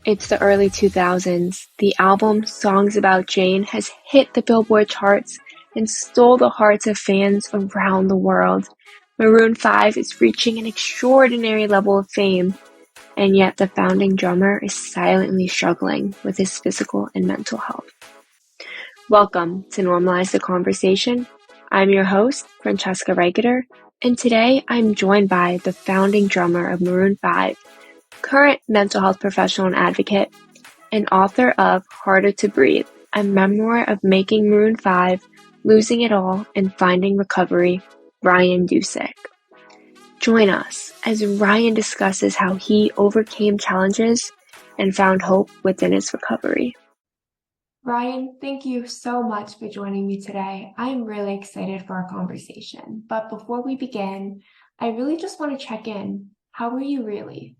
It's the early 2000s. The album Songs About Jane has hit the Billboard charts and stole the hearts of fans around the world. Maroon 5 is reaching an extraordinary level of fame, and yet the founding drummer is silently struggling with his physical and mental health. Welcome to Normalize the Conversation. I'm your host, Francesca Reicherter, and today I'm joined by the founding drummer of Maroon 5, current mental health professional and advocate, and author of Harder to Breathe, a memoir of making Maroon 5, losing it all, and finding recovery, Ryan Dusick. Join us as Ryan discusses how he overcame challenges and found hope within his recovery. Ryan, thank you so much for joining me today. I'm really excited for our conversation. But before we begin, I really just want to check in. How are you really?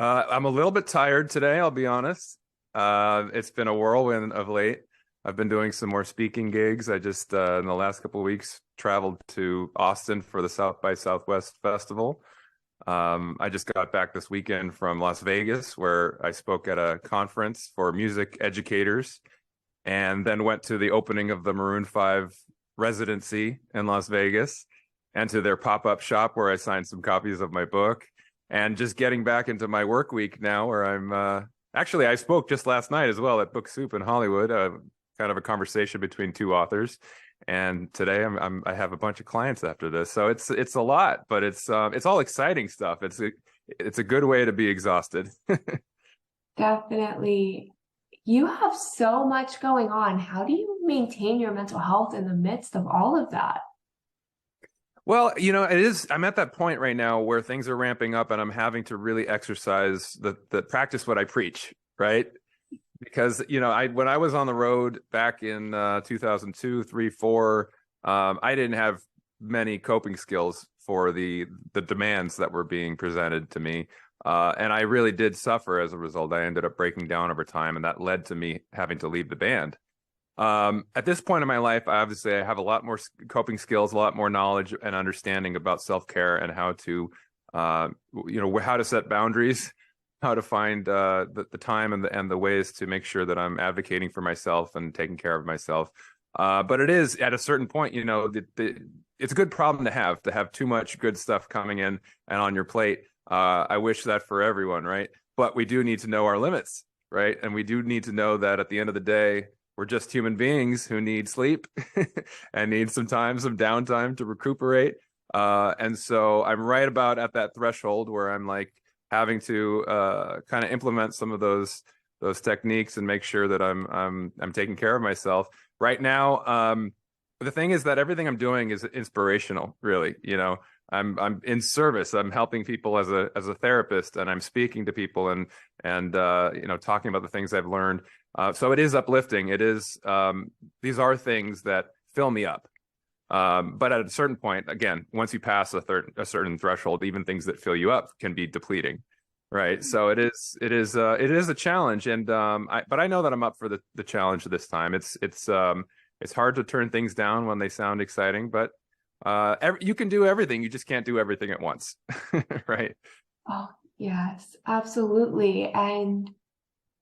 I'm a little bit tired today, I'll be honest. It's been a whirlwind of late. I've been doing some more speaking gigs. I just, in the last couple of weeks, traveled to Austin for the South by Southwest Festival. I just got back this weekend from Las Vegas, where I spoke at a conference for music educators, and then went to the opening of the Maroon 5 residency in Las Vegas, and to their pop-up shop where I signed some copies of my book. And just getting back into my work week now, where I'm actually, I spoke just last night as well at Book Soup in Hollywood, kind of a conversation between two authors. And today I have a bunch of clients after this, so it's a lot, but it's all exciting stuff. It's a good way to be exhausted. Definitely. You have so much going on. How do you maintain your mental health in the midst of all of that? Well, I'm at that point right now where things are ramping up and I'm having to really exercise the practice what I preach, right? Because, when I was on the road back in 2002, 3, 4, I didn't have many coping skills for the demands that were being presented to me. And I really did suffer as a result. I ended up breaking down over time, and that led to me having to leave the band. At this point in my life, I have a lot more coping skills, a lot more knowledge and understanding about self-care and how to, how to set boundaries, how to find the time and the ways to make sure that I'm advocating for myself and taking care of myself. But it is at a certain point, it's a good problem to have too much good stuff coming in and on your plate. I wish that for everyone, right? But we do need to know our limits, right? And we do need to know that at the end of the day, we're just human beings who need sleep and need some downtime to recuperate. And so I'm right about at that threshold where I'm like having to kind of implement some of those techniques and make sure that I'm taking care of myself. Right now, the thing is that everything I'm doing is inspirational, really. I'm in service. I'm helping people as a therapist, and I'm speaking to people and talking about the things I've learned. So it is uplifting. It is these are things that fill me up. But at a certain point, again, once you pass a certain threshold, even things that fill you up can be depleting, right? So it is a challenge, and but I know that I'm up for the challenge this time. It's hard to turn things down when they sound exciting, but you can do everything. You just can't do everything at once, right? Oh, yes, absolutely. And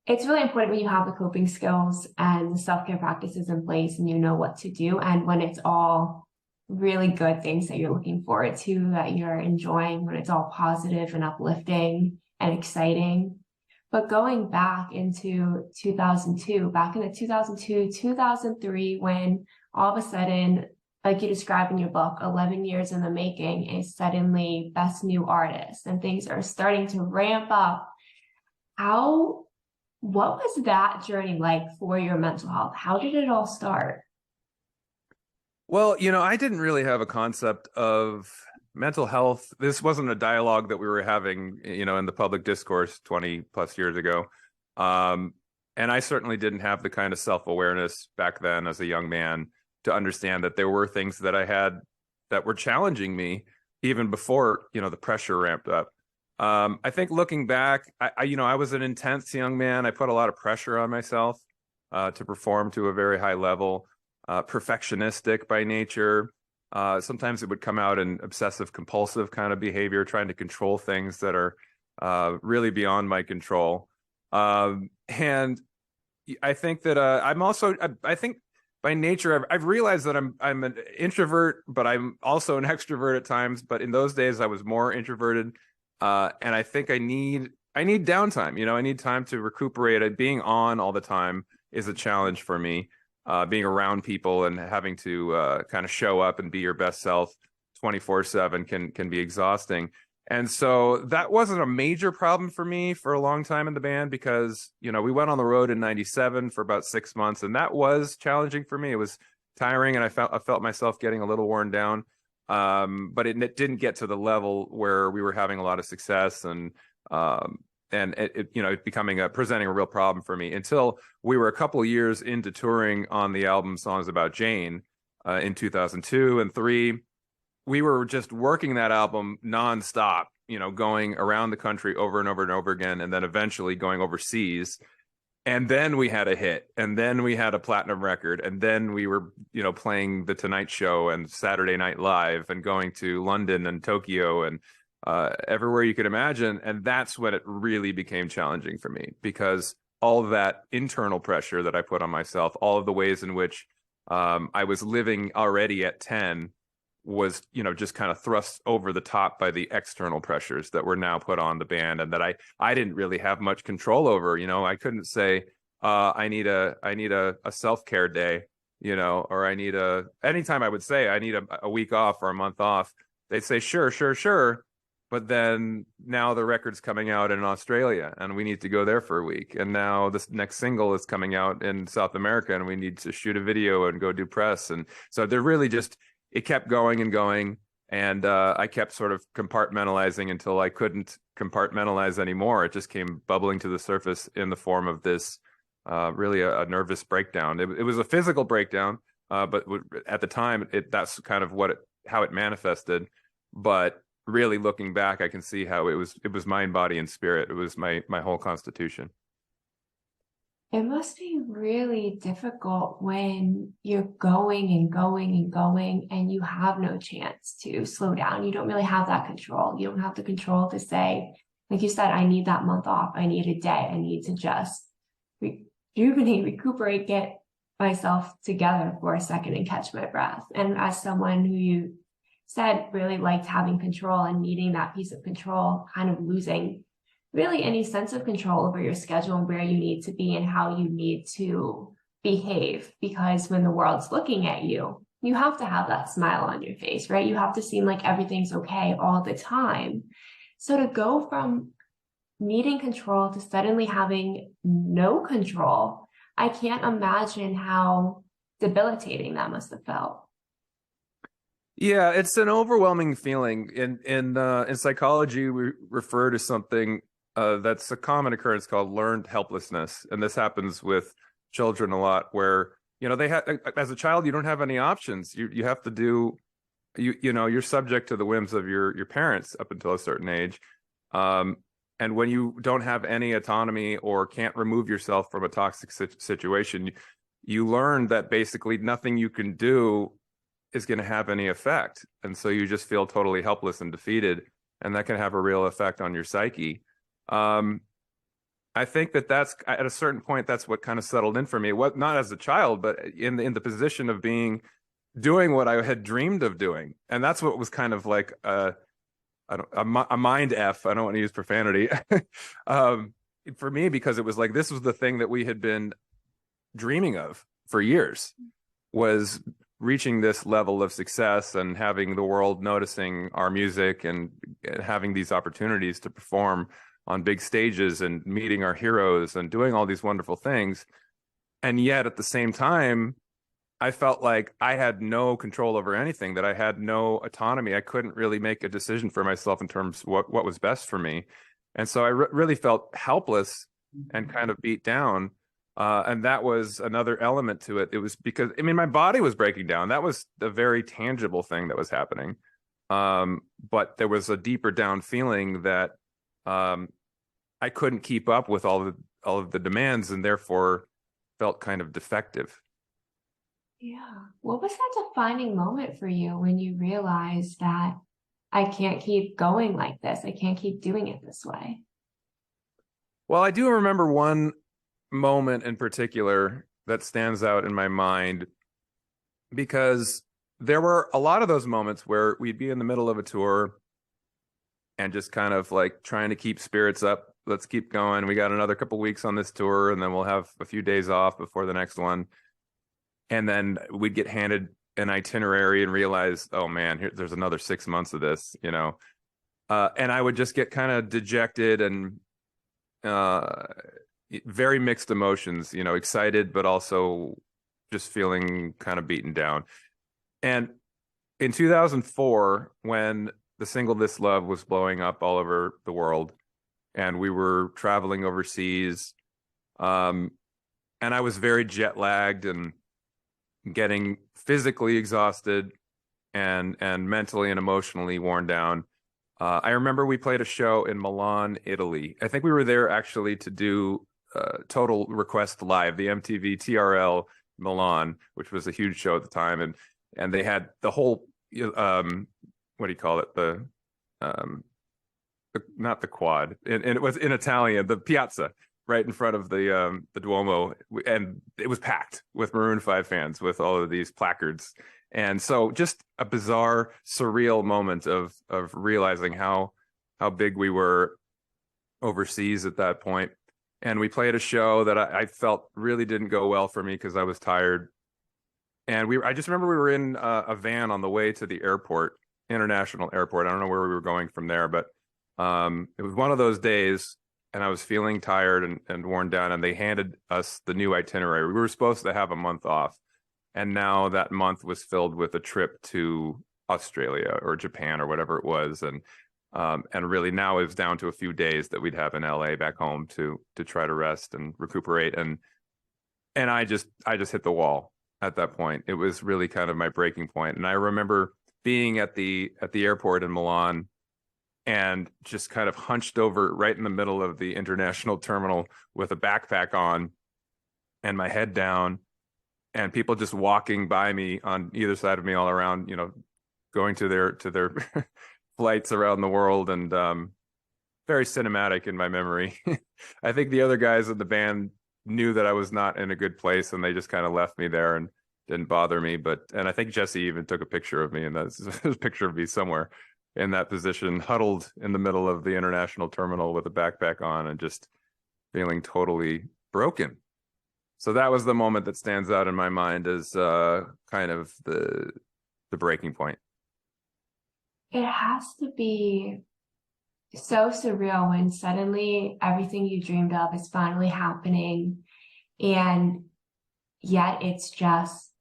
it's really important when you have the coping skills and the self-care practices in place and you know what to do. And when it's all really good things that you're looking forward to, that you're enjoying, when it's all positive and uplifting and exciting. But going back into 2002, back in the 2002, 2003, when all of a sudden, like you describe in your book, 11 years in the making, is suddenly best new artist and things are starting to ramp up. What was that journey like for your mental health? How did it all start? Well, I didn't really have a concept of mental health. This wasn't a dialogue that we were having, in the public discourse 20 plus years ago. And I certainly didn't have the kind of self-awareness back then as a young man to understand that there were things that I had that were challenging me even before, the pressure ramped up. I think looking back, I was an intense young man. I put a lot of pressure on myself to perform to a very high level, perfectionistic by nature. Sometimes it would come out in obsessive compulsive kind of behavior, trying to control things that are really beyond my control. And I think that I'm also, I think by nature, I've realized that I'm an introvert, but I'm also an extrovert at times. But in those days, I was more introverted, and I think I need downtime. I need time to recuperate. Being on all the time is a challenge for me. Being around people and having to kind of show up and be your best self 24/7 can be exhausting. And so that wasn't a major problem for me for a long time in the band because, we went on the road in 97 for about 6 months, and that was challenging for me. It was tiring, and I felt myself getting a little worn down. But it didn't get to the level where we were having a lot of success and it becoming presenting a real problem for me until we were a couple of years into touring on the album Songs About Jane in 2002 and 3. We were just working that album nonstop, going around the country over and over and over again, and then eventually going overseas. And then we had a hit, and then we had a platinum record, and then we were, playing The Tonight Show and Saturday Night Live and going to London and Tokyo and everywhere you could imagine. And that's when it really became challenging for me because all of that internal pressure that I put on myself, all of the ways in which I was living already at 10 was just kind of thrust over the top by the external pressures that were now put on the band and that I didn't really have much control over. I couldn't say I need a self-care day, or anytime I would say I need a week off or a month off, they'd say sure, sure, sure, but then now the record's coming out in Australia and we need to go there for a week, and now this next single is coming out in South America and we need to shoot a video and go do press. And so they're really just, it kept going and going, and I kept sort of compartmentalizing until I couldn't compartmentalize anymore. It just came bubbling to the surface in the form of this really a nervous breakdown. It was a physical breakdown, but at the time, that's kind of how it manifested. But really looking back, I can see how it was mind, body, and spirit. It was my whole constitution. It must be really difficult when you're going and going and going and you have no chance to slow down. You don't really have that control. You don't have the control to say, like you said, I need that month off. I need a day. I need to just rejuvenate, recuperate, get myself together for a second and catch my breath. And as someone who you said really liked having control and needing that piece of control, kind of losing really any sense of control over your schedule and where you need to be and how you need to behave, because when the world's looking at you, you have to have that smile on your face, right? You have to seem like everything's okay all the time. So to go from needing control to suddenly having no control, I can't imagine how debilitating that must have felt. Yeah, it's an overwhelming feeling. In psychology, we refer to something that's a common occurrence called learned helplessness, and this happens with children a lot, where they have, as a child, you don't have any options. You have to do you're subject to the whims of your parents up until a certain age, and when you don't have any autonomy or can't remove yourself from a toxic situation, you learn that basically nothing you can do is going to have any effect. And so you just feel totally helpless and defeated. And that can have a real effect on your psyche. I think that's at a certain point, that's what kind of settled in for me. What, not as a child, but in the position of doing what I had dreamed of doing. And that's what was kind of like a mind F. I don't want to use profanity for me, because it was like, this was the thing that we had been dreaming of for years, was reaching this level of success and having the world noticing our music and having these opportunities to perform on big stages and meeting our heroes and doing all these wonderful things. And yet at the same time, I felt like I had no control over anything, that I had no autonomy. I couldn't really make a decision for myself in terms of what was best for me. And so I really felt helpless and kind of beat down. And that was another element to it. It was because, my body was breaking down. That was the very tangible thing that was happening. But there was a deeper down feeling that I couldn't keep up with all of the demands, and therefore felt kind of defective. Yeah. What was that defining moment for you when you realized that I can't keep going like this? I can't keep doing it this way? Well, I do remember one moment in particular that stands out in my mind because there were a lot of those moments where we'd be in the middle of a tour and just kind of like trying to keep spirits up. Let's keep going. We got another couple weeks on this tour, and then we'll have a few days off before the next one. And then we'd get handed an itinerary and realize, oh man, there's another 6 months of this, and I would just get kind of dejected and very mixed emotions, excited, but also just feeling kind of beaten down. And in 2004, when the single This Love was blowing up all over the world and we were traveling overseas, and I was very jet lagged and getting physically exhausted and mentally and emotionally worn down. I remember we played a show in Milan, Italy. I think we were there actually to do Total Request Live, the MTV TRL Milan, which was a huge show at the time, and they had the whole what do you call it, not the quad, and it was in Italian, the piazza right in front of the Duomo, and it was packed with Maroon 5 fans with all of these placards. And so just a bizarre, surreal moment of realizing how big we were overseas at that point. And we played a show that I felt really didn't go well for me because I was tired. And I just remember we were in a van on the way to the airport, international airport. I don't know where we were going from there, but it was one of those days, and I was feeling tired and worn down, and they handed us the new itinerary. We were supposed to have a month off, and now that month was filled with a trip to Australia or Japan or whatever it was, and really now it was down to a few days that we'd have in LA back home to try to rest and recuperate, and I just hit the wall at that point. It was really kind of my breaking point. And I remember being at the airport in Milan and just kind of hunched over right in the middle of the international terminal with a backpack on and my head down, and people just walking by me on either side of me all around, going to their flights around the world, and very cinematic in my memory. I think the other guys in the band knew that I was not in a good place, and they just kind of left me there and didn't bother me. And I think Jesse even took a picture of me, and there's a picture of me somewhere in that position, huddled in the middle of the international terminal with a backpack on and just feeling totally broken. So that was the moment that stands out in my mind as kind of the breaking point. It has to be so surreal when suddenly everything you dreamed of is finally happening, and yet it's just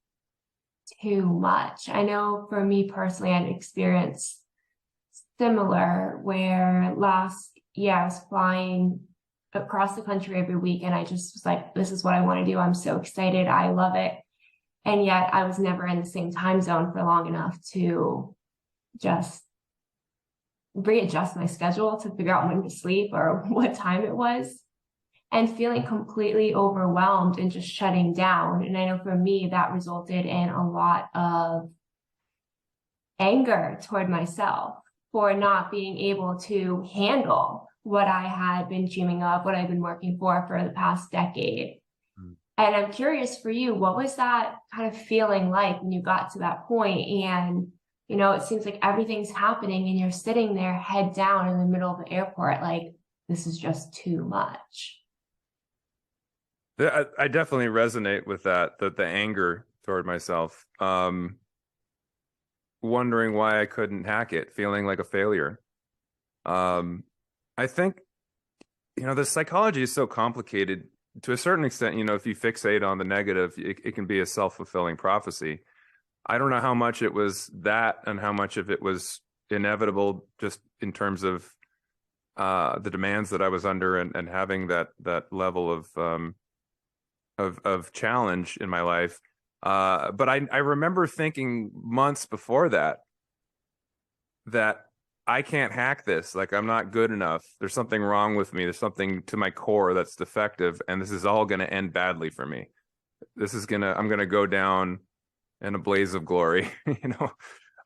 too much. I know for me personally, I had experienced similar where last year I was flying across the country every week, and I just was like, this is what I want to do. I'm so excited. I love it. And yet I was never in the same time zone for long enough to just readjust my schedule to figure out when to sleep or what time it was, and feeling completely overwhelmed and just shutting down. And I know for me, that resulted in a lot of anger toward myself for not being able to handle what I had been dreaming of, what I've been working for the past decade. And I'm curious for you, what was that kind of feeling like when you got to that point? And, it seems like everything's happening and you're sitting there head down in the middle of the airport, like, this is just too much. I definitely resonate with that the anger toward myself, wondering why I couldn't hack it, feeling like a failure. I think, the psychology is so complicated to a certain extent. If you fixate on the negative, it can be a self-fulfilling prophecy. I don't know how much it was that and how much of it was inevitable just in terms of the demands that I was under and having that level of challenge in my life. But I remember thinking months before that I can't hack this. Like, I'm not good enough. There's something wrong with me. There's something to my core that's defective, and this is all going to end badly for me. I'm going to go down in a blaze of glory.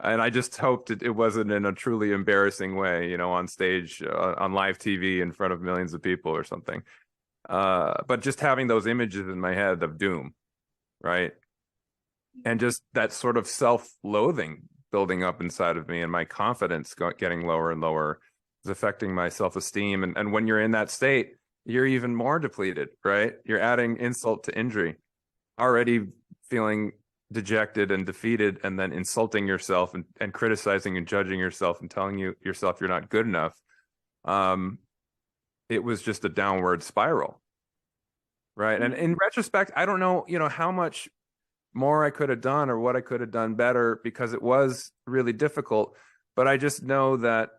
And I just hoped it wasn't in a truly embarrassing way, on stage, on live TV in front of millions of people or something. But just having those images in my head of doom, right? And just that sort of self-loathing building up inside of me, and my confidence getting lower and lower is affecting my self-esteem. And when you're in that state, you're even more depleted, right? You're adding insult to injury, already feeling dejected and defeated, and then insulting yourself and criticizing and judging yourself and telling yourself you're not good enough. It was just a downward spiral, right? And in retrospect, I don't know, how much more I could have done or what I could have done better, because it was really difficult. But I just know that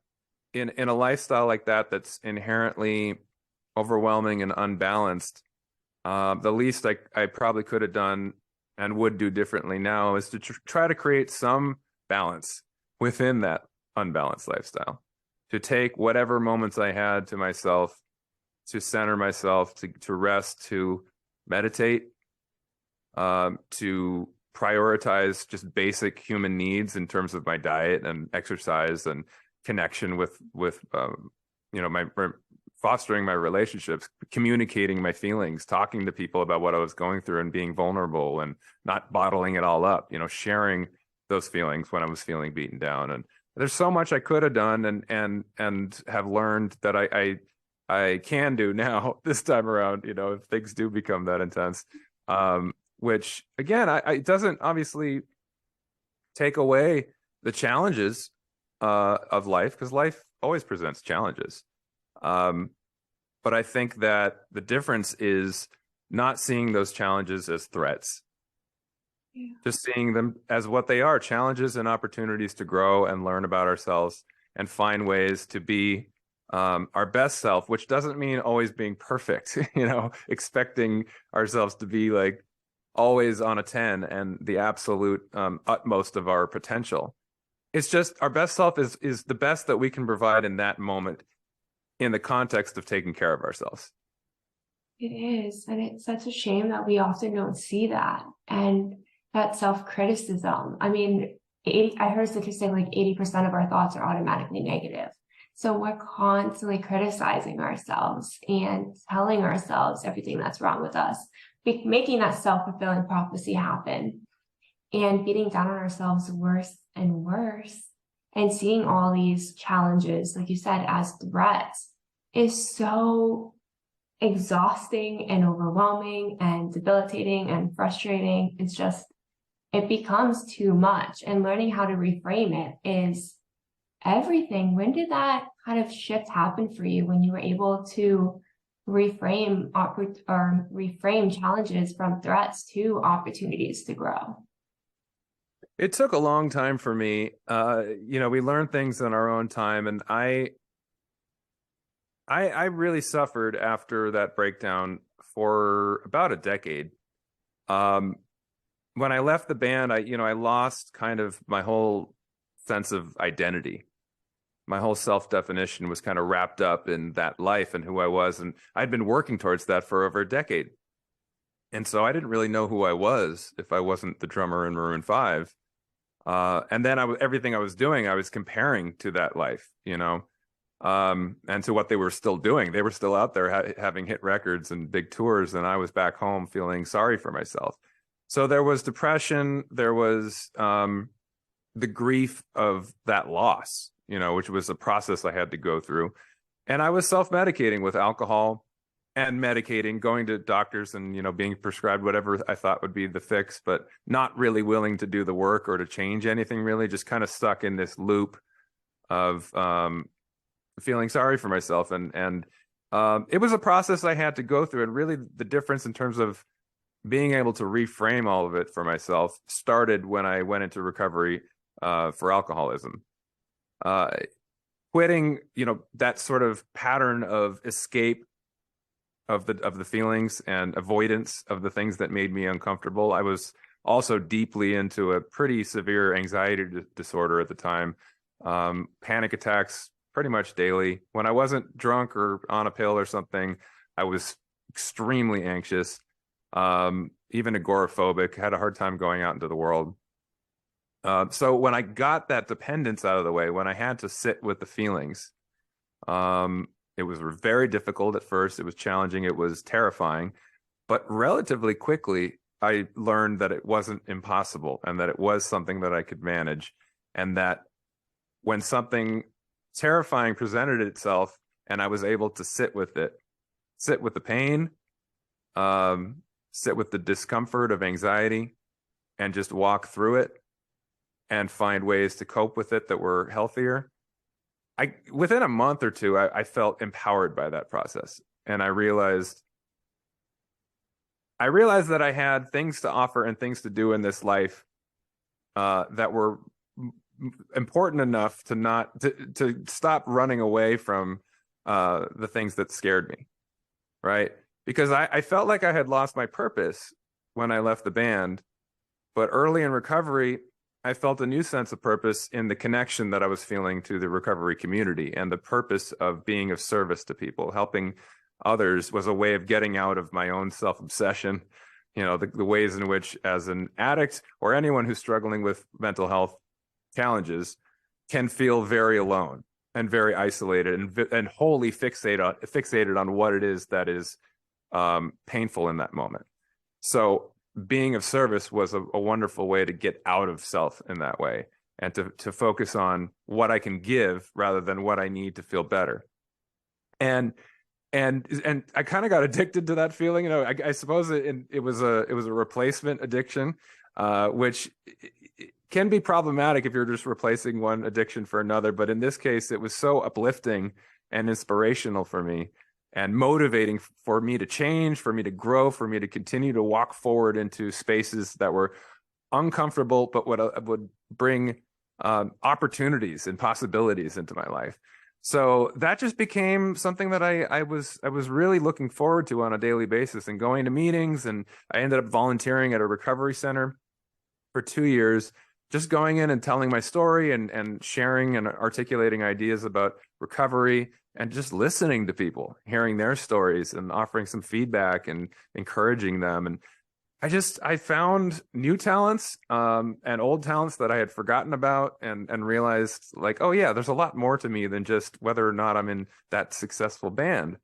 in a lifestyle like that's inherently overwhelming and unbalanced, the least I probably could have done and would do differently now is to try to create some balance within that unbalanced lifestyle, to take whatever moments I had to myself, to center myself, to rest, to meditate, to prioritize just basic human needs in terms of my diet and exercise and connection with my fostering my relationships, communicating my feelings, talking to people about what I was going through and being vulnerable and not bottling it all up, sharing those feelings when I was feeling beaten down. And there's so much I could have done and have learned that I can do now this time around, if things do become that intense. Which again, it doesn't obviously take away the challenges of life, because life always presents challenges. But I think that the difference is not seeing those challenges as threats, just seeing them as what they are, challenges and opportunities to grow and learn about ourselves and find ways to be our best self, which doesn't mean always being perfect, expecting ourselves to be like always on a 10 and the absolute utmost of our potential. It's just our best self is the best that we can provide in that moment in the context of taking care of ourselves. It is. And it's such a shame that we often don't see that. And that self-criticism. I mean, I heard a statistic like 80% of our thoughts are automatically negative. So we're constantly criticizing ourselves and telling ourselves everything that's wrong with us, making that self-fulfilling prophecy happen, and beating down on ourselves worse and worse, and seeing all these challenges, like you said, as threats is so exhausting and overwhelming and debilitating and frustrating. It becomes too much, and learning how to reframe it is everything. When did that kind of shift happen for you, when you were able to reframe challenges from threats to opportunities to grow? It took a long time for me. We learn things in our own time, and I really suffered after that breakdown for about a decade. When I left the band, I lost kind of my whole sense of identity. My whole self-definition was kind of wrapped up in that life and who I was. And I'd been working towards that for over a decade. And so I didn't really know who I was if I wasn't the drummer in Maroon 5. And then everything I was doing, I was comparing to that life, and to what they were still doing. They were still out there having hit records and big tours. And I was back home feeling sorry for myself. So there was depression. There was the grief of that loss, which was a process I had to go through. And I was self-medicating with alcohol and medicating, going to doctors and, being prescribed whatever I thought would be the fix, but not really willing to do the work or to change anything, really, just kind of stuck in this loop of feeling sorry for myself. And it was a process I had to go through. And really the difference in terms of being able to reframe all of it for myself started when I went into recovery for alcoholism. Quitting, that sort of pattern of escape of the feelings and avoidance of the things that made me uncomfortable. I was also deeply into a pretty severe anxiety disorder at the time. Panic attacks pretty much daily. When I wasn't drunk or on a pill or something, I was extremely anxious, even agoraphobic, had a hard time going out into the world. So when I got that dependence out of the way, when I had to sit with the feelings, it was very difficult at first. It was challenging. It was terrifying. But relatively quickly, I learned that it wasn't impossible and that it was something that I could manage. And that when something terrifying presented itself and I was able to sit with it, sit with the pain, sit with the discomfort of anxiety, and just walk through it and find ways to cope with it that were healthier. Within a month or two, I felt empowered by that process. And I realized that I had things to offer and things to do in this life that were important enough to stop running away from the things that scared me, right? Because I felt like I had lost my purpose when I left the band, but early in recovery, I felt a new sense of purpose in the connection that I was feeling to the recovery community, and the purpose of being of service to people. Helping others was a way of getting out of my own self-obsession, the ways in which, as an addict or anyone who's struggling with mental health challenges, can feel very alone and very isolated and wholly fixated on what it is that is painful in that moment. So being of service was a wonderful way to get out of self in that way, and to focus on what I can give rather than what I need to feel better. And I kind of got addicted to that feeling. I suppose it was a replacement addiction, which can be problematic if you're just replacing one addiction for another. But in this case, it was so uplifting and inspirational for me, and motivating for me to change, for me to grow, for me to continue to walk forward into spaces that were uncomfortable, but would bring opportunities and possibilities into my life. So that just became something that I was really looking forward to on a daily basis, and going to meetings. And I ended up volunteering at a recovery center for 2 years, just going in and telling my story and sharing and articulating ideas about recovery, and just listening to people, hearing their stories and offering some feedback and encouraging them. And I found new talents and old talents that I had forgotten about, and realized, like, oh yeah, there's a lot more to me than just whether or not I'm in that successful band.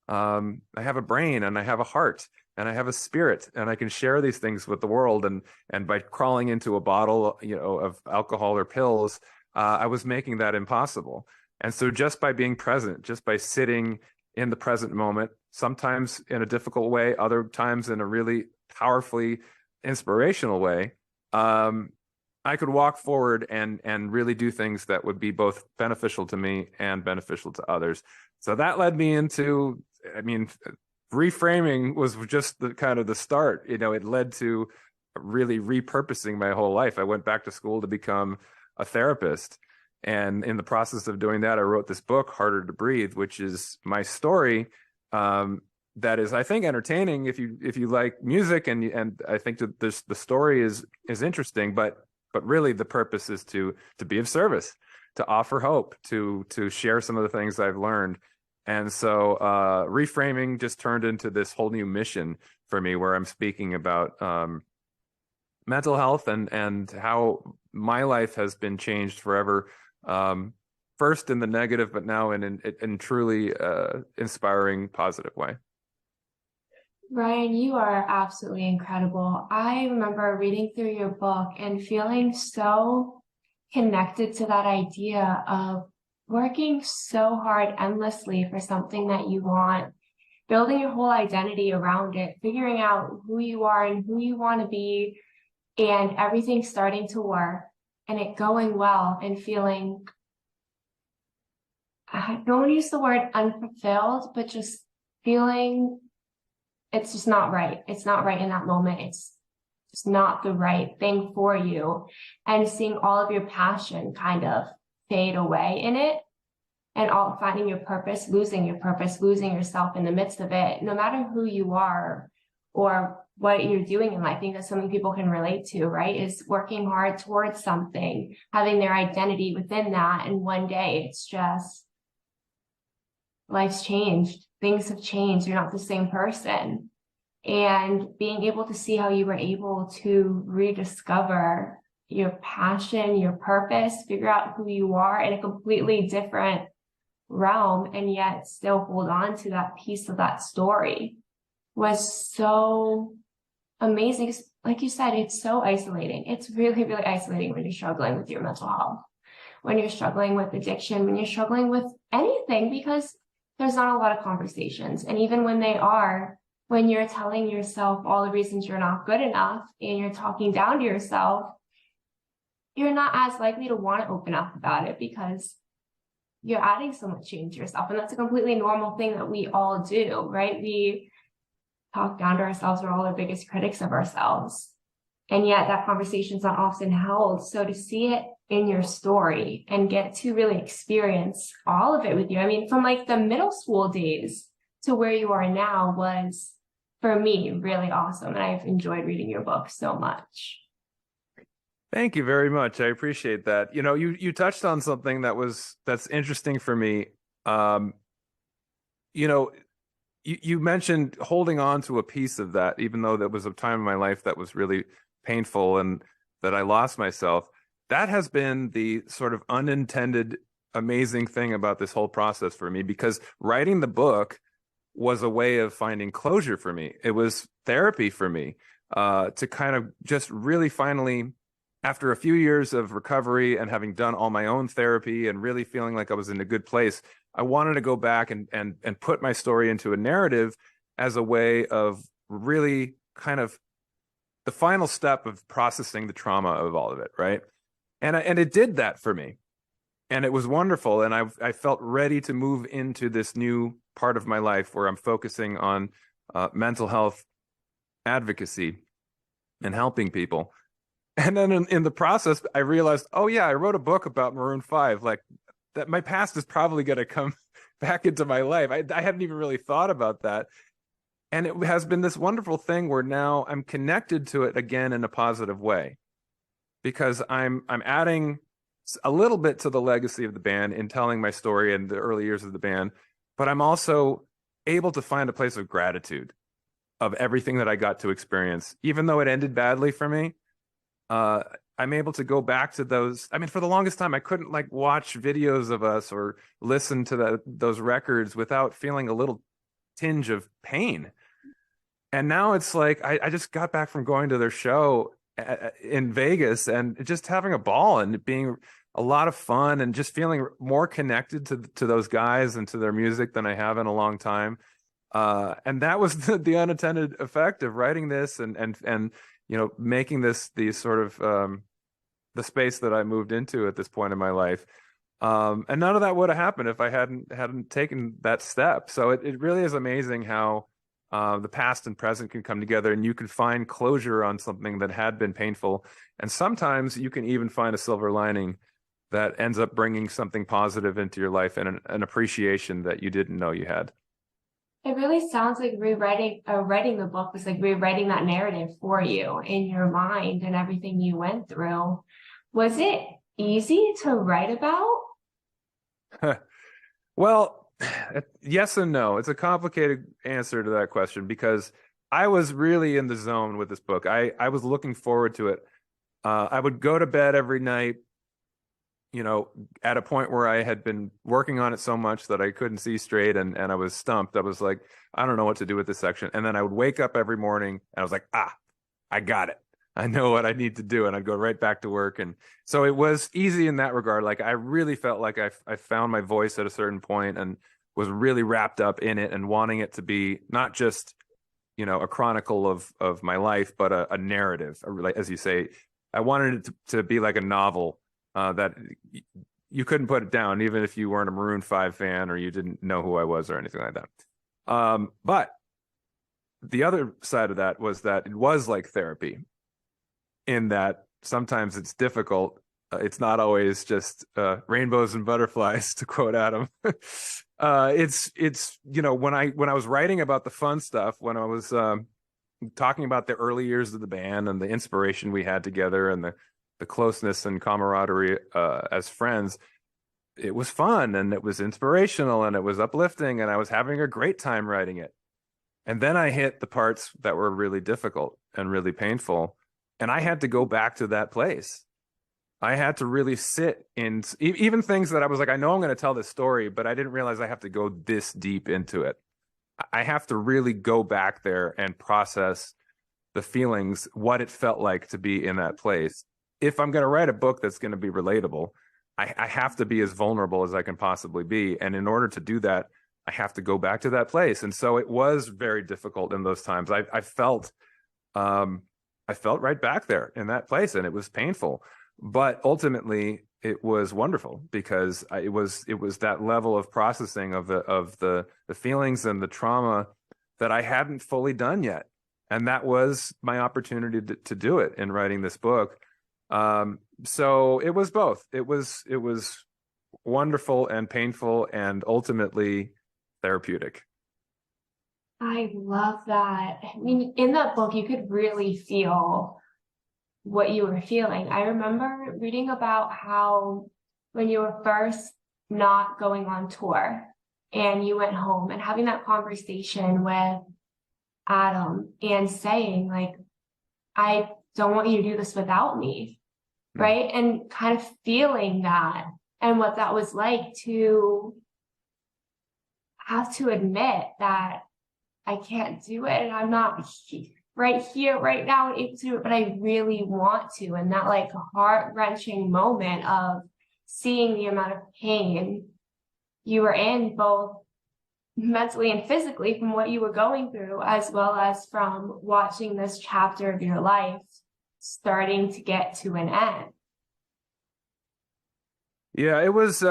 I have a brain, and I have a heart, and I have a spirit, and I can share these things with the world. And by crawling into a bottle, of alcohol or pills, I was making that impossible. And so just by being present, just by sitting in the present moment, sometimes in a difficult way, other times in a really powerfully inspirational way, I could walk forward and really do things that would be both beneficial to me and beneficial to others. So that led me into, reframing was just the kind of the start. It led to really repurposing my whole life. I went back to school to become a therapist. And in the process of doing that, I wrote this book, Harder to Breathe, which is my story. That is, I think, entertaining if you like music, and I think that the story is interesting, but really the purpose is to be of service, to offer hope, to share some of the things I've learned. And so reframing just turned into this whole new mission for me, where I'm speaking about mental health and how my life has been changed forever. First in the negative, but now in truly inspiring, positive way. Ryan, you are absolutely incredible. I remember reading through your book and feeling so connected to that idea of working so hard endlessly for something that you want, building your whole identity around it, figuring out who you are and who you want to be, and everything starting to work and it going well, and feeling, I don't want to use the word unfulfilled, but just feeling it's just not right. It's not right in that moment. It's just not the right thing for you. And seeing all of your passion kind of fade away in it, and all finding your purpose, losing yourself in the midst of it, no matter who you are or what you're doing in life. I think that's something people can relate to, right? Is working hard towards something, having their identity within that. And one day it's just, life's changed. Things have changed. You're not the same person. And being able to see how you were able to rediscover your passion, your purpose, figure out who you are in a completely different realm, and yet still hold on to that piece of that story was so amazing. Like you said, it's so isolating. It's really, really isolating when you're struggling with your mental health, when you're struggling with addiction, when you're struggling with anything, because there's not a lot of conversations. And even when they are, when you're telling yourself all the reasons you're not good enough and you're talking down to yourself, you're not as likely to want to open up about it because you're adding so much shame to yourself. And that's a completely normal thing that we all do, right? We talk down to ourselves. We're all the biggest critics of ourselves. And yet that conversation is not often held. So to see it in your story and get to really experience all of it with you, I mean, from like the middle school days to where you are now was, for me, really awesome. And I've enjoyed reading your book so much. Thank you very much. I appreciate that. You know, you touched on something that's interesting for me. You know, you mentioned holding on to a piece of that, even though that was a time in my life that was really painful and that I lost myself. That has been the sort of unintended amazing thing about this whole process for me, because writing the book was a way of finding closure for me. It was therapy for me, to kind of just really finally, after a few years of recovery and having done all my own therapy and really feeling like I was in a good place, I wanted to go back and put my story into a narrative as a way of really kind of the final step of processing the trauma of all of it, right? And it did that for me. And it was wonderful. And I felt ready to move into this new part of my life where I'm focusing on mental health advocacy and helping people. And then in the process, I realized, oh yeah, I wrote a book about Maroon 5. Like that, my past is probably going to come back into my life. I hadn't even really thought about that. And it has been this wonderful thing where now I'm connected to it again in a positive way, because I'm adding a little bit to the legacy of the band in telling my story and the early years of the band, but I'm also able to find a place of gratitude of everything that I got to experience, even though it ended badly for me. I'm able to go back to those. I mean, for the longest time, I couldn't like watch videos of us or listen to those records without feeling a little tinge of pain. And now it's like I just got back from going to their show in Vegas and just having a ball and it being a lot of fun and just feeling more connected to those guys and to their music than I have in a long time. And that was the unintended effect of writing this and you know, making this the sort of the space that I moved into at this point in my life. And none of that would have happened if I hadn't taken that step. So it really is amazing how the past and present can come together, and you can find closure on something that had been painful. And sometimes you can even find a silver lining that ends up bringing something positive into your life and an appreciation that you didn't know you had. It really sounds like writing the book was like rewriting that narrative for you in your mind and everything you went through. Was it easy to write about? Well, yes and no. It's a complicated answer to that question because I was really in the zone with this book. I was looking forward to it. I would go to bed every night, you know, at a point where I had been working on it so much that I couldn't see straight and I was stumped. I was like, I don't know what to do with this section. And then I would wake up every morning and I was like, I got it. I know what I need to do. And I'd go right back to work. And so it was easy in that regard. Like I really felt like I found my voice at a certain point and was really wrapped up in it and wanting it to be not just, you know, a chronicle of my life, but a narrative, as you say. I wanted it to be like a novel that you couldn't put it down, even if you weren't a Maroon 5 fan or you didn't know who I was or anything like that. But the other side of that was that it was like therapy, in that sometimes it's difficult. It's not always just rainbows and butterflies, to quote Adam. It's you know, when I was writing about the fun stuff, when I was talking about the early years of the band and the inspiration we had together and the closeness and camaraderie as friends, it was fun and it was inspirational and it was uplifting and I was having a great time writing it. And then I hit the parts that were really difficult and really painful, and I had to go back to that place. I had to really sit in even things that I was like, I know I'm going to tell this story, but I didn't realize I have to go this deep into it. I have to really go back there and process the feelings, what it felt like to be in that place. If I'm going to write a book that's going to be relatable, I have to be as vulnerable as I can possibly be. And in order to do that, I have to go back to that place. And so it was very difficult in those times. Um, I felt right back there in that place, and it was painful. But ultimately, it was wonderful because it was that level of processing of the feelings and the trauma that I hadn't fully done yet, and that was my opportunity to do it in writing this book. So it was both. It was wonderful and painful, and ultimately therapeutic. I love that. I mean, in that book, you could really feel what you were feeling. I remember reading about how when you were first not going on tour and you went home and having that conversation with Adam and saying, like, I don't want you to do this without me, Mm. right? And kind of feeling that and what that was like to have to admit that I can't do it and I'm not right here, right now, and able to do it, but I really want to. And that like heart-wrenching moment of seeing the amount of pain you were in, both mentally and physically from what you were going through, as well as from watching this chapter of your life starting to get to an end. Yeah, it was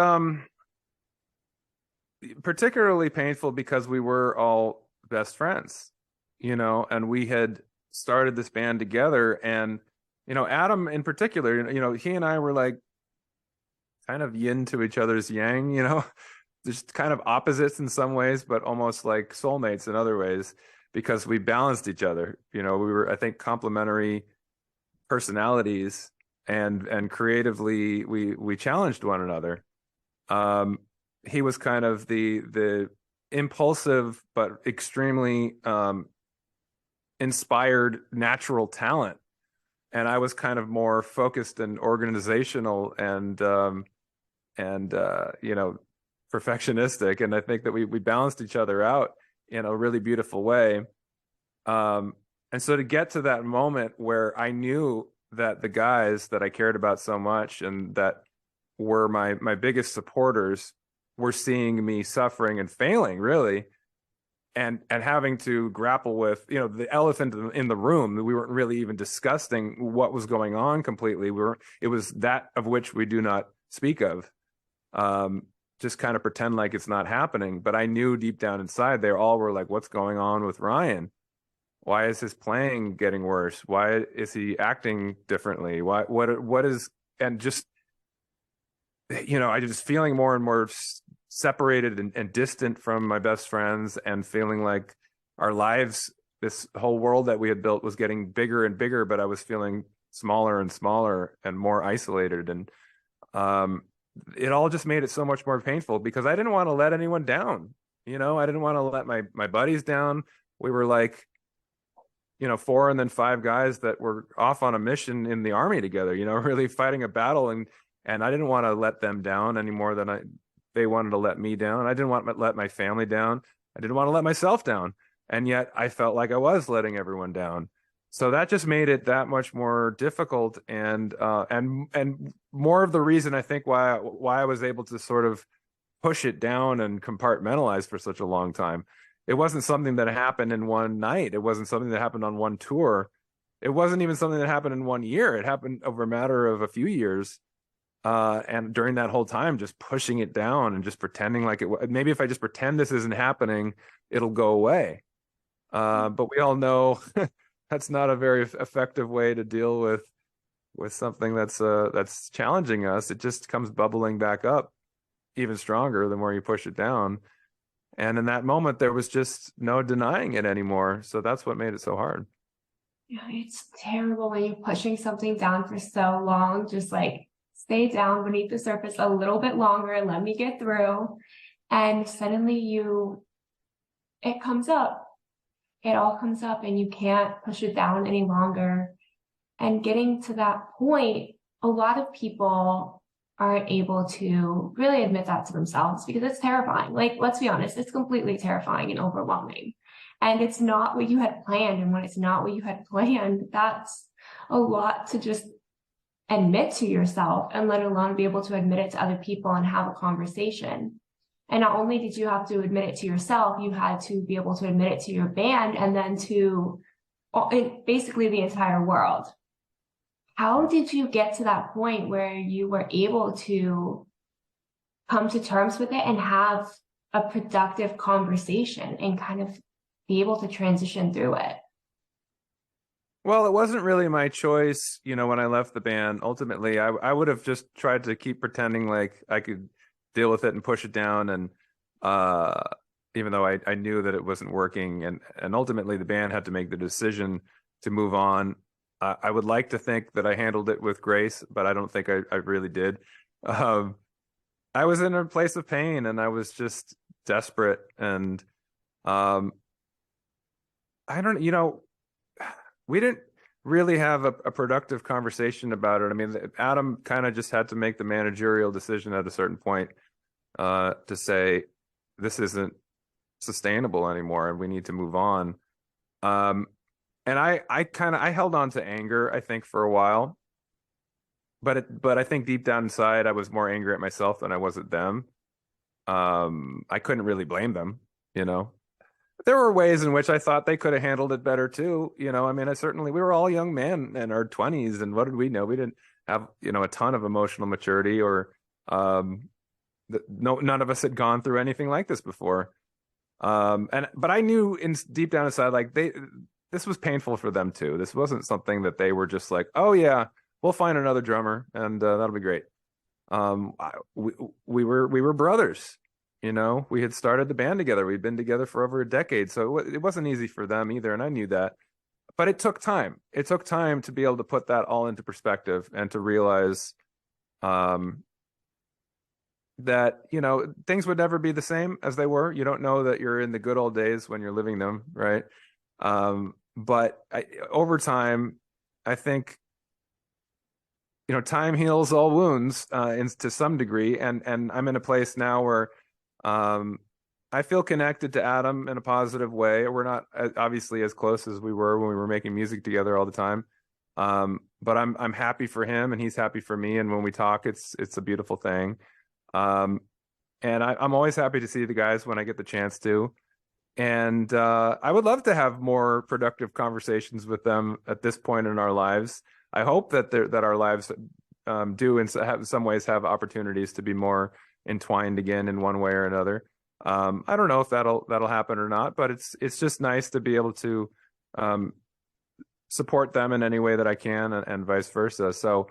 particularly painful because we were all best friends, and we had started this band together. And, Adam in particular, he and I were like kind of yin to each other's yang, just kind of opposites in some ways, but almost like soulmates in other ways because we balanced each other. We were, I think, complementary personalities, and creatively we challenged one another. Um, he was kind of the impulsive but extremely inspired natural talent, and I was kind of more focused and organizational and perfectionistic. And I think that we balanced each other out in a really beautiful way. And so to get to that moment where I knew that the guys that I cared about so much and that were my biggest supporters were seeing me suffering and failing, really, and having to grapple with, the elephant in the room. We weren't really even discussing what was going on completely. It was that of which we do not speak of. Um, just kind of pretend like it's not happening. But I knew deep down inside, they all were like, what's going on with Ryan? Why is his playing getting worse? Why is he acting differently? What is, and just, I just feeling more and more separated and distant from my best friends, and feeling like our lives, this whole world that we had built, was getting bigger and bigger, but I was feeling smaller and smaller and more isolated. And um, it all just made it so much more painful because I didn't want to let anyone down. I didn't want to let my buddies down. We were like, four and then five guys that were off on a mission in the army together, really fighting a battle. And I didn't want to let them down any more than they wanted to let me down. I didn't want to let my family down. I didn't want to let myself down. And yet I felt like I was letting everyone down. So that just made it that much more difficult, and more of the reason I think why I was able to sort of push it down and compartmentalize for such a long time. It wasn't something that happened in one night. It wasn't something that happened on one tour. It wasn't even something that happened in one year. It happened over a matter of a few years. And during that whole time, just pushing it down and just pretending like maybe if I just pretend this isn't happening, it'll go away. But we all know that's not a very effective way to deal with something that's challenging us. It just comes bubbling back up even stronger the more you push it down. And in that moment, there was just no denying it anymore. So that's what made it so hard. Yeah, it's terrible when you're pushing something down for so long, just like stay down beneath the surface a little bit longer, let me get through. And suddenly it comes up. It all comes up and you can't push it down any longer. And getting to that point a lot of people aren't able to really admit that to themselves because it's terrifying. Like, let's be honest, it's completely terrifying and overwhelming. And it's not what you had planned. And when it's not what you had planned, that's a lot to just admit to yourself, and let alone be able to admit it to other people and have a conversation. And not only did you have to admit it to yourself, you had to be able to admit it to your band and then to basically the entire world. How did you get to that point where you were able to come to terms with it and have a productive conversation and kind of be able to transition through it? Well, it wasn't really my choice, when I left the band. Ultimately, I would have just tried to keep pretending like I could deal with it and push it down, and even though I knew that it wasn't working, and ultimately the band had to make the decision to move on. I would like to think that I handled it with grace, but I don't think I really did. I was in a place of pain, and I was just desperate, and I don't, we didn't really have a productive conversation about it. I mean, Adam kind of just had to make the managerial decision at a certain point to say, this isn't sustainable anymore and we need to move on. And I held on to anger, I think, for a while. But I think deep down inside, I was more angry at myself than I was at them. I couldn't really blame them, There were ways in which I thought they could have handled it better too. I mean, we were all young men in our 20s, and what did we know? We didn't have, a ton of emotional maturity, or none of us had gone through anything like this before. But I knew deep down inside, like this was painful for them too. This wasn't something that they were just like, oh yeah, we'll find another drummer and that'll be great. We were brothers. We had started the band together. We'd been together for over a decade. So it wasn't easy for them either. And I knew that. But it took time. It took time to be able to put that all into perspective and to realize that, things would never be the same as they were. You don't know that you're in the good old days when you're living them, right? But over time, I think, time heals all wounds to some degree. And I'm in a place now where I feel connected to Adam in a positive way. We're not obviously as close as we were when we were making music together all the time. But I'm happy for him and he's happy for me. And when we talk, it's a beautiful thing. And I'm always happy to see the guys when I get the chance to. And I would love to have more productive conversations with them at this point in our lives. I hope that our lives do in some ways have opportunities to be more entwined again in one way or another. I don't know if that'll happen or not, but it's just nice to be able to support them in any way that I can, and vice versa. So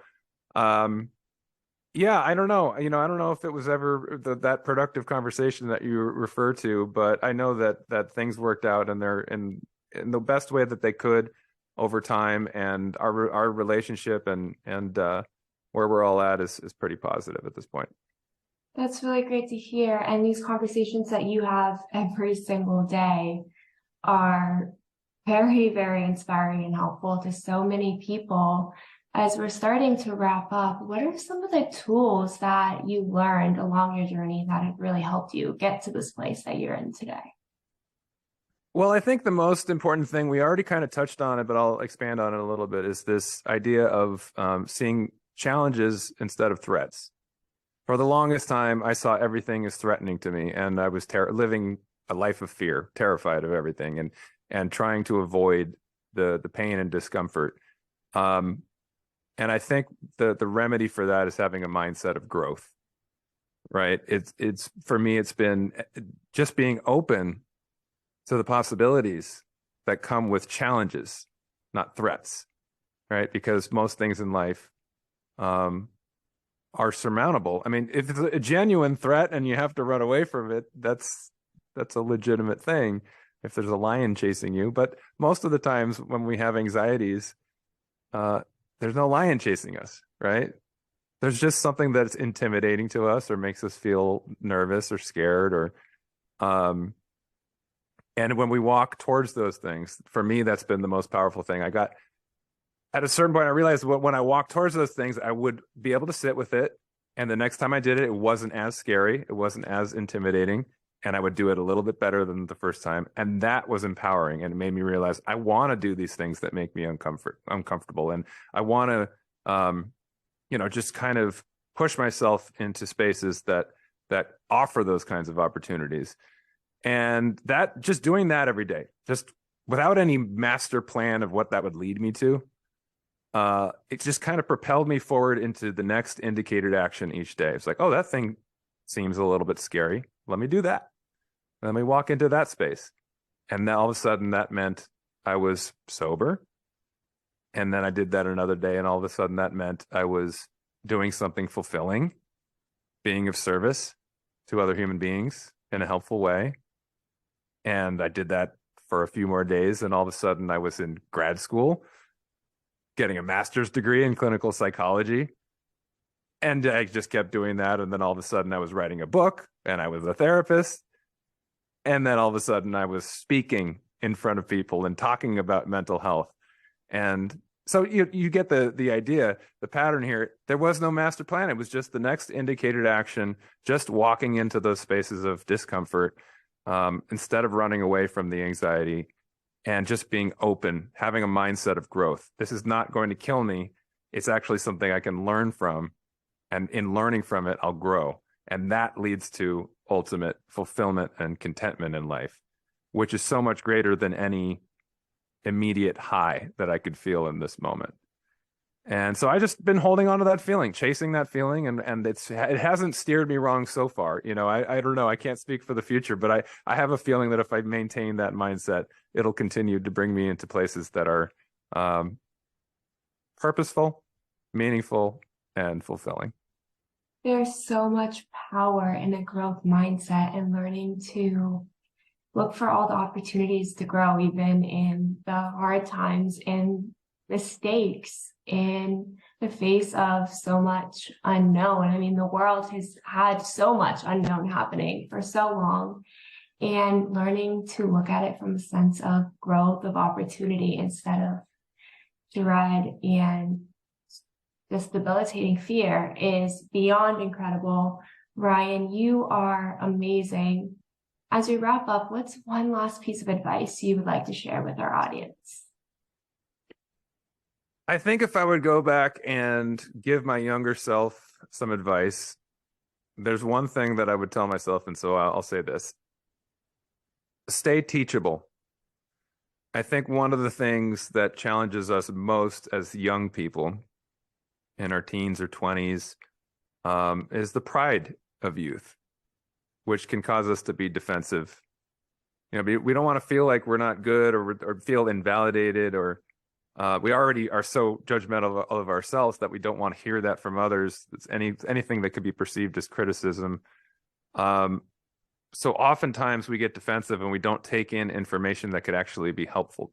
yeah, I don't know. I don't know if it was ever that productive conversation that you refer to, but I know that things worked out and they're in the best way that they could over time, and our relationship and where we're all at is pretty positive at this point. That's really great to hear. And these conversations that you have every single day are very, very inspiring and helpful to so many people. As we're starting to wrap up, what are some of the tools that you learned along your journey that have really helped you get to this place that you're in today? Well, I think the most important thing, we already kind of touched on it, but I'll expand on it a little bit, is this idea of seeing challenges instead of threats. For the longest time, I saw everything as threatening to me, and I was living a life of fear, terrified of everything, and trying to avoid the pain and discomfort. And I think the remedy for that is having a mindset of growth, right? It's for me, it's been just being open to the possibilities that come with challenges, not threats, right? Because most things in life are surmountable. I mean, if it's a genuine threat and you have to run away from it, that's a legitimate thing if there's a lion chasing you. But most of the times when we have anxieties, there's no lion chasing us, right? There's just something that's intimidating to us or makes us feel nervous or scared, or and when we walk towards those things, for me, that's been the most powerful thing. at a certain point, I realized when I walked towards those things, I would be able to sit with it. And the next time I did it, it wasn't as scary. It wasn't as intimidating. And I would do it a little bit better than the first time. And that was empowering. And it made me realize I want to do these things that make me uncomfortable. And I want to, just kind of push myself into spaces that offer those kinds of opportunities. And that just doing that every day, just without any master plan of what that would lead me to, it just kind of propelled me forward into the next indicated action each day. It's like, oh, that thing seems a little bit scary. Let me do that. Let me walk into that space. And then all of a sudden that meant I was sober. And then I did that another day. And all of a sudden that meant I was doing something fulfilling, being of service to other human beings in a helpful way. And I did that for a few more days. And all of a sudden I was in grad school, getting a master's degree in clinical psychology. And I just kept doing that. And then all of a sudden I was writing a book and I was a therapist. And then all of a sudden I was speaking in front of people and talking about mental health. And so you get the idea, the pattern here. There was no master plan. It was just the next indicated action, just walking into those spaces of discomfort, instead of running away from the anxiety, and just being open, having a mindset of growth. This is not going to kill me. It's actually something I can learn from. And in learning from it, I'll grow. And that leads to ultimate fulfillment and contentment in life, which is so much greater than any immediate high that I could feel in this moment. And so I just been holding on to that feeling, chasing that feeling, and it hasn't steered me wrong so far. I don't know. I can't speak for the future, but I have a feeling that if I maintain that mindset, it'll continue to bring me into places that are purposeful, meaningful, and fulfilling. There's so much power in a growth mindset and learning to look for all the opportunities to grow, even in the hard times and mistakes in the face of so much unknown. I mean, the world has had so much unknown happening for so long, and learning to look at it from a sense of growth, of opportunity, instead of dread and this debilitating fear is beyond incredible. Ryan, you are amazing. As we wrap up, what's one last piece of advice you would like to share with our audience? I think if I would go back and give my younger self some advice, there's one thing that I would tell myself, and so I'll say this. Stay teachable. I think one of the things that challenges us most as young people in our teens or 20s is the pride of youth, which can cause us to be defensive. We don't want to feel like we're not good or feel invalidated, or we already are so judgmental of ourselves that we don't want to hear that from others. It's anything that could be perceived as criticism. So oftentimes we get defensive and we don't take in information that could actually be helpful.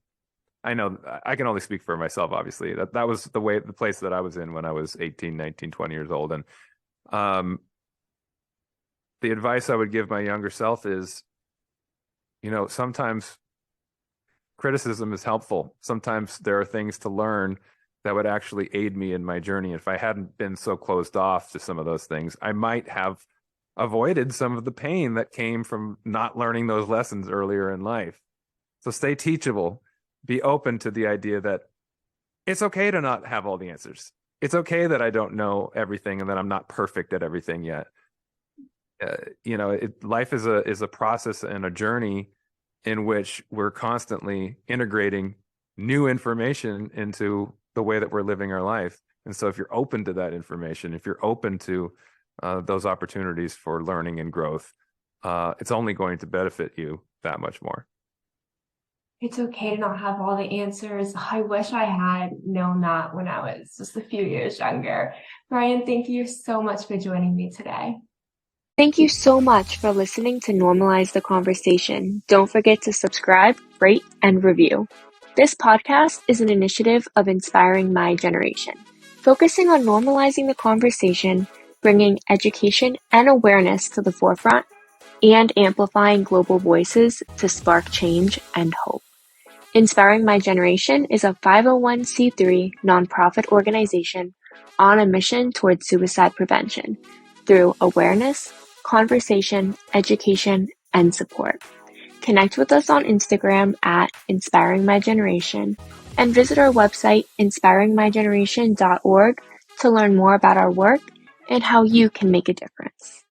I know I can only speak for myself, obviously. That was the place that I was in when I was 18, 19, 20 years old. And the advice I would give my younger self is, sometimes criticism is helpful. Sometimes there are things to learn that would actually aid me in my journey. If I hadn't been so closed off to some of those things, I might have avoided some of the pain that came from not learning those lessons earlier in life. So stay teachable. Be open to the idea that it's okay to not have all the answers. It's okay that I don't know everything and that I'm not perfect at everything yet. Life is a process and a journey in which we're constantly integrating new information into the way that we're living our life. And so if you're open to that information, if you're open to those opportunities for learning and growth, it's only going to benefit you that much more. It's okay to not have all the answers. I wish I had known that when I was just a few years younger. Ryan, thank you so much for joining me today. Thank you so much for listening to Normalize the Conversation. Don't forget to subscribe, rate, and review. This podcast is an initiative of Inspiring My Generation, focusing on normalizing the conversation, bringing education and awareness to the forefront, and amplifying global voices to spark change and hope. Inspiring My Generation is a 501c3 nonprofit organization on a mission towards suicide prevention through awareness, conversation, education, and support. Connect with us on Instagram at Inspiring My Generation and visit our website inspiringmygeneration.org to learn more about our work and how you can make a difference.